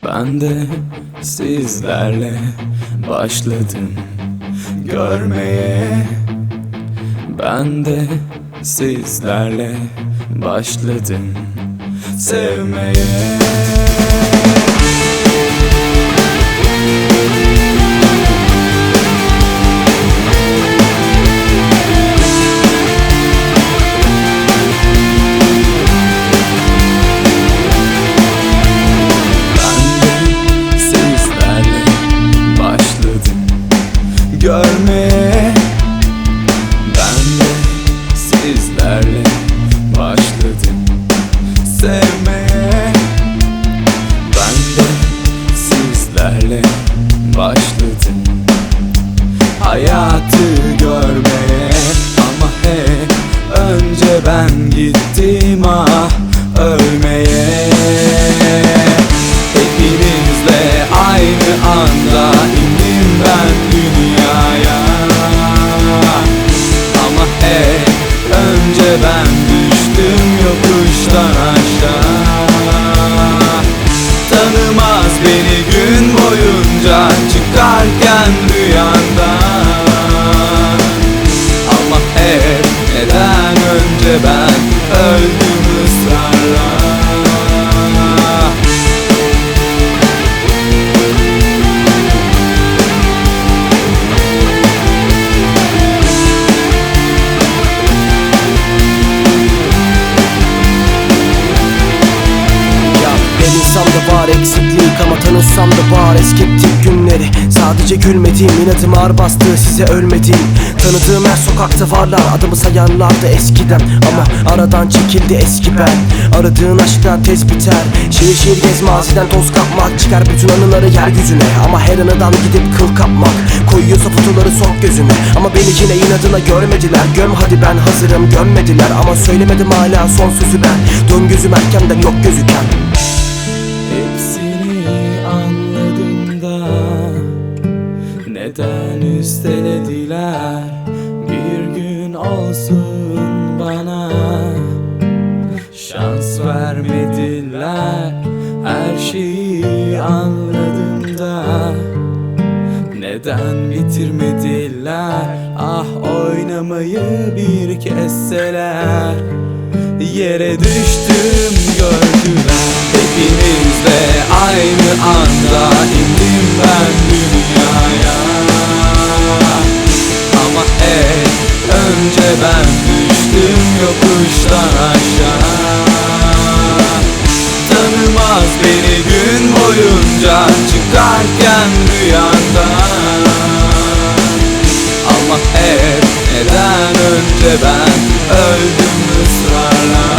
Ben de sizlerle başladım görmeye. Ben de sizlerle başladım sevmeye. Görmeye. Ben de sizlerle başladım sevmeye. Ben de sizlerle başladım hayatı görmeye. Ama hep önce ben gittim ölmeye. Hepinizle aynı anda indim ben dünyaya. Ama hep önce ben düştüm yokuştan aşağı. Tanımaz beni gün boyunca çıkarken rüyandan. Ama hep neden önce ben öldüm ısrarla. İnsam da var eksiklik ama tanısam da var eskiptik günleri. Sadece gülmediğim, inadım ağır bastı size ölmedim. Tanıdığım her sokakta varlar, adımı sayarlardı eskiden. Ama aradan çekildi eski ben. Aradığın aşktan tez biter. Şehir şehir gez, maziden toz kapmak. Çıkar bütün anıları yeryüzüne. Ama her anıdan gidip kıl kapmak. Koyuyorsa fotoları sok gözüne. Ama beni yine inadına görmediler. Göm hadi ben hazırım gömmediler. Ama söylemedim hala son sözü ben. Dön gözüm erkenden yok gözüken. Hepsini anladım da neden üstelediler? Bir gün olsun bana şans vermediler. Her şeyi anladım da neden bitirmediler? Ah oynamayı bir kesseler. Yere düştüm gördüler. Hepinizle aynı anda indim ben dünyaya. Ama hep önce ben düştüm yokuştan aşağı. Tanımaz beni gün boyunca çıkarken rüyandan. Ama hep neden önce ben öldüm ısrarla.